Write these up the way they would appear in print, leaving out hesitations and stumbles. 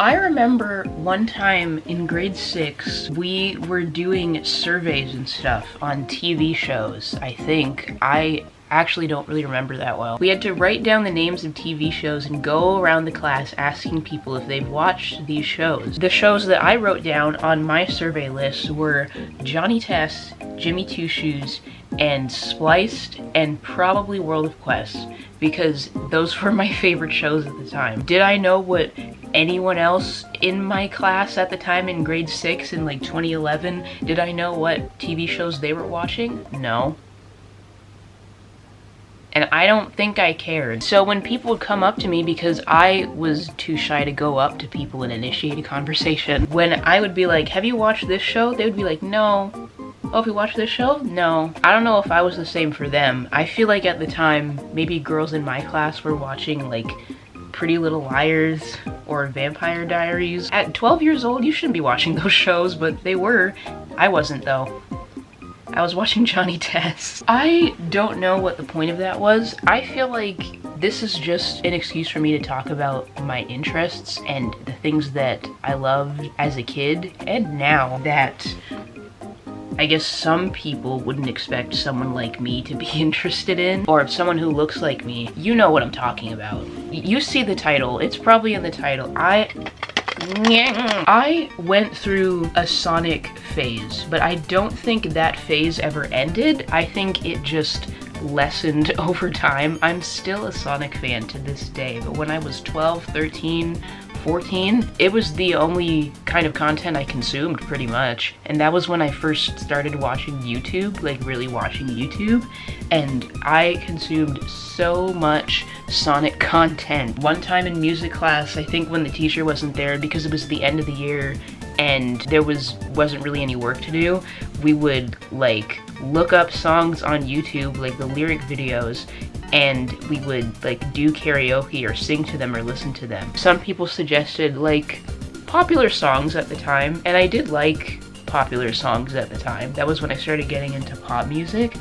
I remember one time in grade 6, we were doing surveys and stuff on TV shows, I think. I actually don't really remember that well. We had to write down the names of TV shows and go around the class asking people if they've watched these shows. The shows that I wrote down on my survey list were Johnny Test, Jimmy Two Shoes, and Spliced, and probably World of Quest, because those were my favorite shows at the time. Did I know what anyone else in my class at the time in grade 6 in like 2011, did I know what TV shows they were watching? No. And I don't think I cared. So when people would come up to me, because I was too shy to go up to people and initiate a conversation, when I would be like, have you watched this show? They would be like, no. Oh, have you watched this show? No. I don't know if I was the same for them. I feel like at the time, maybe girls in my class were watching like Pretty Little Liars or Vampire Diaries. At 12 years old, you shouldn't be watching those shows, but they were. I wasn't though. I was watching Johnny Test. I don't know what the point of that was. I feel like this is just an excuse for me to talk about my interests and the things that I loved as a kid and now that I guess some people wouldn't expect someone like me to be interested in, or someone who looks like me. You know what I'm talking about. You see the title, it's probably in the title. I went through a Sonic phase, but I don't think that phase ever ended. I think it just lessened over time. I'm still a Sonic fan to this day, but when I was 12, 13, 14, it was the only kind of content I consumed pretty much. And that was when I first started watching YouTube, like really watching YouTube. And I consumed so much Sonic content. One time in music class, I think when the teacher wasn't there because it was the end of the year and there wasn't really any work to do, we would like look up songs on YouTube, like the lyric videos, and we would like do karaoke or sing to them or listen to them. Some people suggested like popular songs at the time, and I did like popular songs at the time. That was when I started getting into pop music.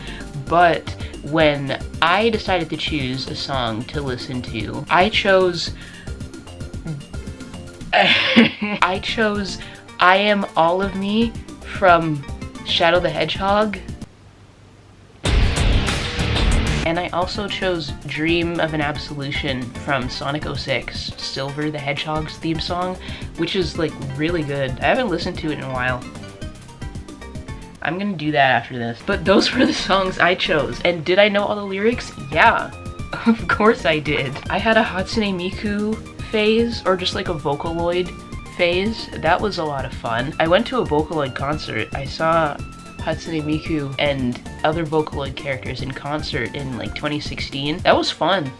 But when I decided to choose a song to listen to, I chose I Am All of Me from Shadow the Hedgehog. And I also chose Dream of an Absolution from Sonic 06, Silver the Hedgehog's theme song, which is like really good. I haven't listened to it in a while. I'm gonna do that after this. But those were the songs I chose. And did I know all the lyrics? Yeah, of course I did. I had a Hatsune Miku phase, or just like a Vocaloid phase. That was a lot of fun. I went to a Vocaloid concert. I saw Hatsune Miku and other Vocaloid characters in concert in like 2016. That was fun.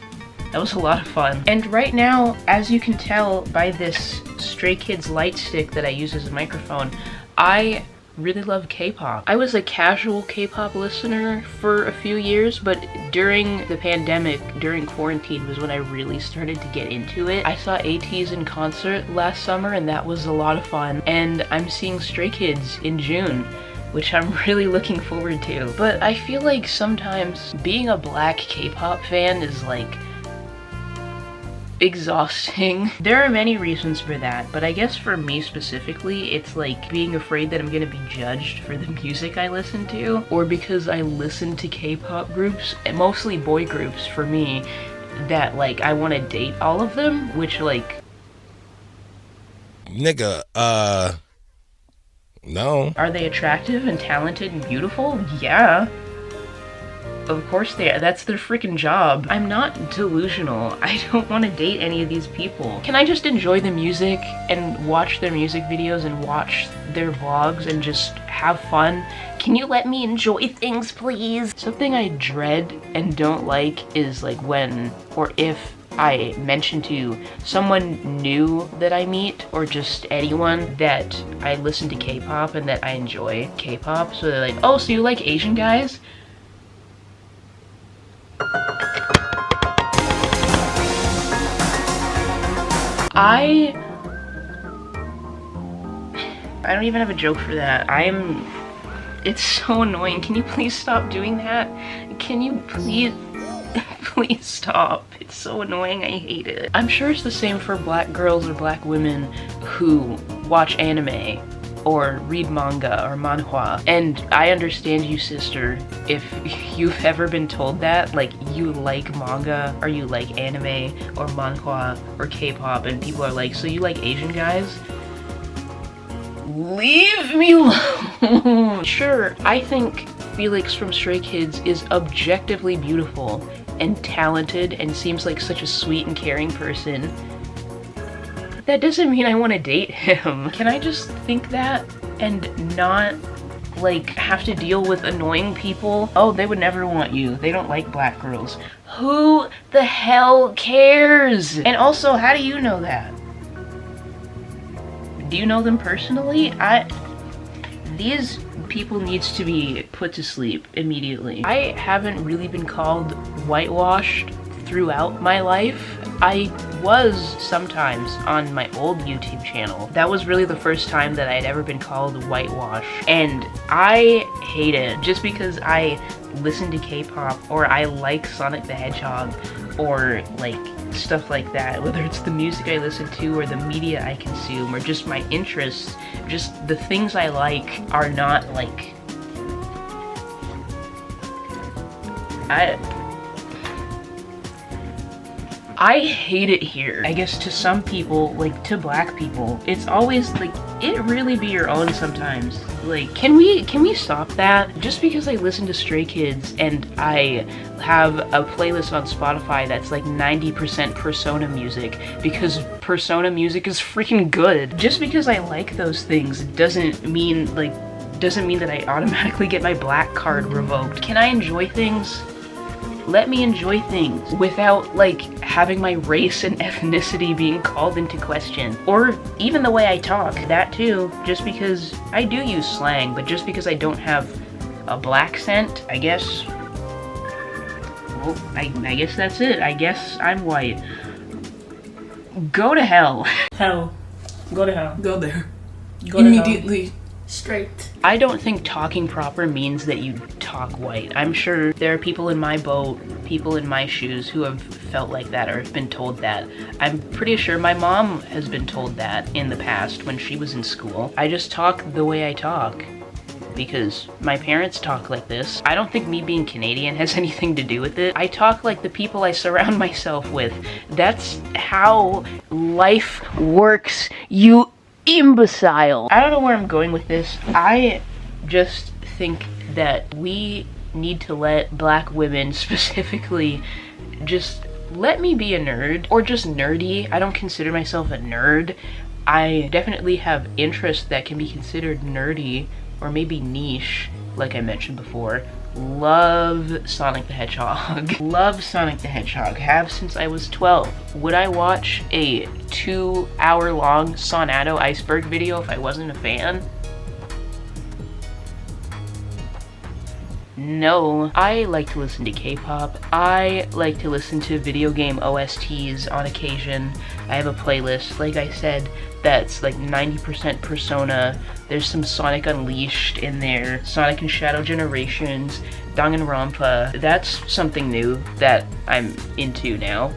That was a lot of fun. And right now, as you can tell by this Stray Kids light stick that I use as a microphone, I really love K-pop. I was a casual K-pop listener for a few years, but during the pandemic, during quarantine, was when I really started to get into it. I saw ATEEZ in concert last summer, and that was a lot of fun. And I'm seeing Stray Kids in June, which I'm really looking forward to. But I feel like sometimes being a black K-pop fan is like exhausting. There are many reasons for that, but I guess for me specifically, it's like being afraid that I'm gonna be judged for the music I listen to, or because I listen to K-pop groups, mostly boy groups for me, that like I want to date all of them, which like nigga, no. Are they attractive and talented and beautiful? Yeah. Of course they are. That's their freaking job. I'm not delusional. I don't want to date any of these people. Can I just enjoy the music and watch their music videos and watch their vlogs and just have fun? Can you let me enjoy things, please? Something I dread and don't like is like when or if I mention to someone new that I meet, or just anyone that I listen to K-pop and that I enjoy K-pop, so they're like, oh, so you like Asian guys? I don't even have a joke for that. It's so annoying. Can you please stop doing that? Can you please? Please stop. It's so annoying, I hate it. I'm sure it's the same for black girls or black women who watch anime or read manga or manhwa. And I understand you, sister, if you've ever been told that, like, you like manga or you like anime or manhwa or K-pop, and people are like, so you like Asian guys? Leave me alone. Sure, I think Felix from Stray Kids is objectively beautiful and talented and seems like such a sweet and caring person. That doesn't mean I want to date him. Can I just think that and not, like, have to deal with annoying people? Oh, they would never want you. They don't like black girls. Who the hell cares? And also, how do you know that? Do you know them personally? These people needs to be put to sleep immediately. I haven't really been called whitewashed throughout my life. I was sometimes on my old YouTube channel. That was really the first time that I'd ever been called whitewashed, and I hate it. Just because I listen to K-pop or I like Sonic the Hedgehog or like stuff like that, whether it's the music I listen to or the media I consume or just my interests, just the things I like are not like, I hate it here. I guess to some people, like to black people, it's always like, it really be your own sometimes. Like, can we stop that? Just because I listen to Stray Kids and I have a playlist on Spotify that's like 90% Persona music because Persona music is freaking good. Just because I like those things doesn't mean that I automatically get my black card revoked. Can I enjoy things? Let me enjoy things without, like, having my race and ethnicity being called into question. Or even the way I talk, that too. Just because I do use slang, but just because I don't have a black scent, I guess, well, I guess that's it. I guess I'm white. Go to hell. Hell. Go to hell. Go there. Go Immediately. Straight. I don't think talking proper means that you talk white. I'm sure there are people in my boat, people in my shoes who have felt like that or have been told that. I'm pretty sure my mom has been told that in the past when she was in school. I just talk the way I talk because my parents talk like this. I don't think me being Canadian has anything to do with it. I talk like the people I surround myself with. That's how life works, you imbecile. I don't know where I'm going with this. I just think that we need to let black women specifically just let me be a nerd or just nerdy. I don't consider myself a nerd. I definitely have interests that can be considered nerdy or maybe niche, like I mentioned before. Love Sonic the Hedgehog. Love Sonic the Hedgehog. Have since I was 12. Would I watch a 2-hour-long Sonado Iceberg video if I wasn't a fan? No. I like to listen to K-pop. I like to listen to video game OSTs on occasion. I have a playlist, like I said, that's like 90% Persona. There's some Sonic Unleashed in there, Sonic and Shadow Generations, Danganronpa. That's something new that I'm into now.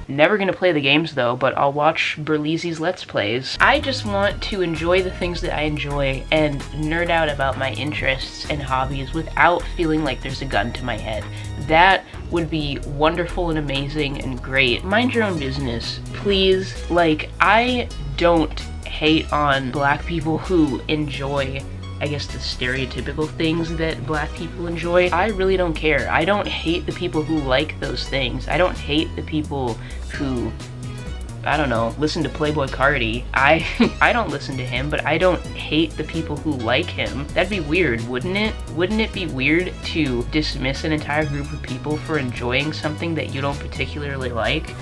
Never gonna play the games though, but I'll watch Berleezy's Let's Plays. I just want to enjoy the things that I enjoy and nerd out about my interests and hobbies without feeling like there's a gun to my head. That would be wonderful and amazing and great. Mind your own business, please. Like, I don't hate on black people who enjoy, I guess, the stereotypical things that black people enjoy. I really don't care. I don't hate the people who like those things. I don't hate the people who, I don't know, listen to Playboi Carti. I don't listen to him, but I don't hate the people who like him. That'd be weird, wouldn't it? Wouldn't it be weird to dismiss an entire group of people for enjoying something that you don't particularly like?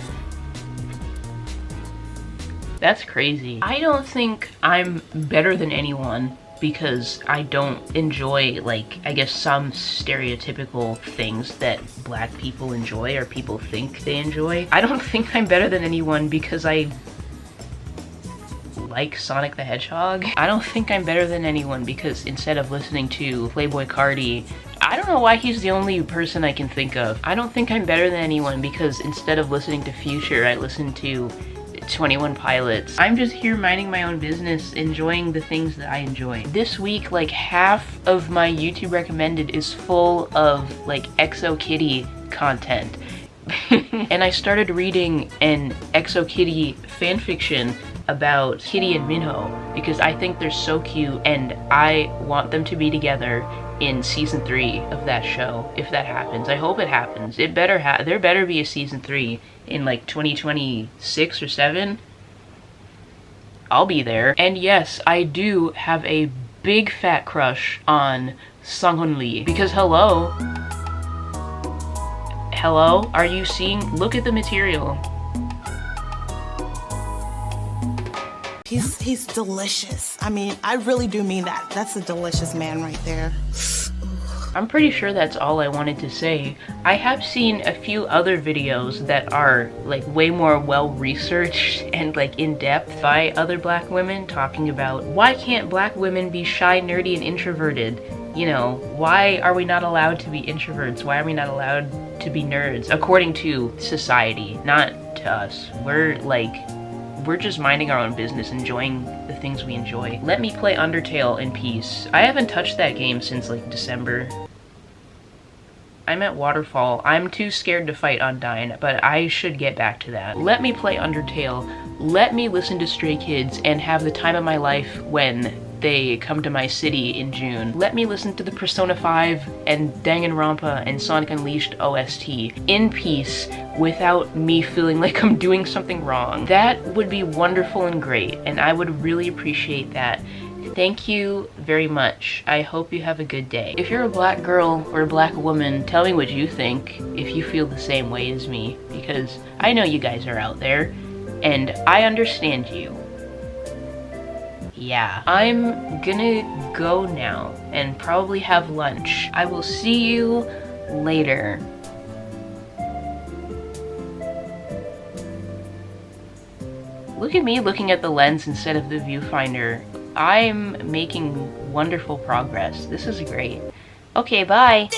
That's crazy. I don't think I'm better than anyone because I don't enjoy, like, I guess some stereotypical things that black people enjoy or people think they enjoy. I don't think I'm better than anyone because I like Sonic the Hedgehog. I don't think I'm better than anyone because instead of listening to Playboi Carti, I don't know why he's the only person I can think of. I don't think I'm better than anyone because instead of listening to Future, I listen to 21 Pilots. I'm just here minding my own business, enjoying the things that I enjoy. This week, like half of my YouTube recommended is full of like ExoKitty content. And I started reading an ExoKitty fanfiction about Kitty and Minho because I think they're so cute and I want them to be together in season 3 of that show, if that happens. I hope it happens. It better there better be a season 3 in like 2026 or 7. I'll be there. And yes, I do have a big fat crush on Sung-hoon Lee because hello, are you seeing? Look at the material. He's delicious. I mean, I really do mean that. That's a delicious man right there. I'm pretty sure that's all I wanted to say. I have seen a few other videos that are like way more well-researched and like in-depth by other black women talking about why can't black women be shy, nerdy, and introverted? You know, why are we not allowed to be introverts? Why are we not allowed to be nerds? According to society, not to us. We're just minding our own business, enjoying the things we enjoy. Let me play Undertale in peace. I haven't touched that game since like December. I'm at Waterfall. I'm too scared to fight Undyne, but I should get back to that. Let me play Undertale. Let me listen to Stray Kids and have the time of my life when they come to my city in June. Let me listen to the Persona 5 and Danganronpa and Sonic Unleashed OST in peace without me feeling like I'm doing something wrong. That would be wonderful and great, and I would really appreciate that. Thank you very much. I hope you have a good day. If you're a black girl or a black woman, tell me what you think if you feel the same way as me, because I know you guys are out there, and I understand you. Yeah, I'm gonna go now and probably have lunch. I will see you later. Look at me looking at the lens instead of the viewfinder. I'm making wonderful progress. This is great. Okay, bye.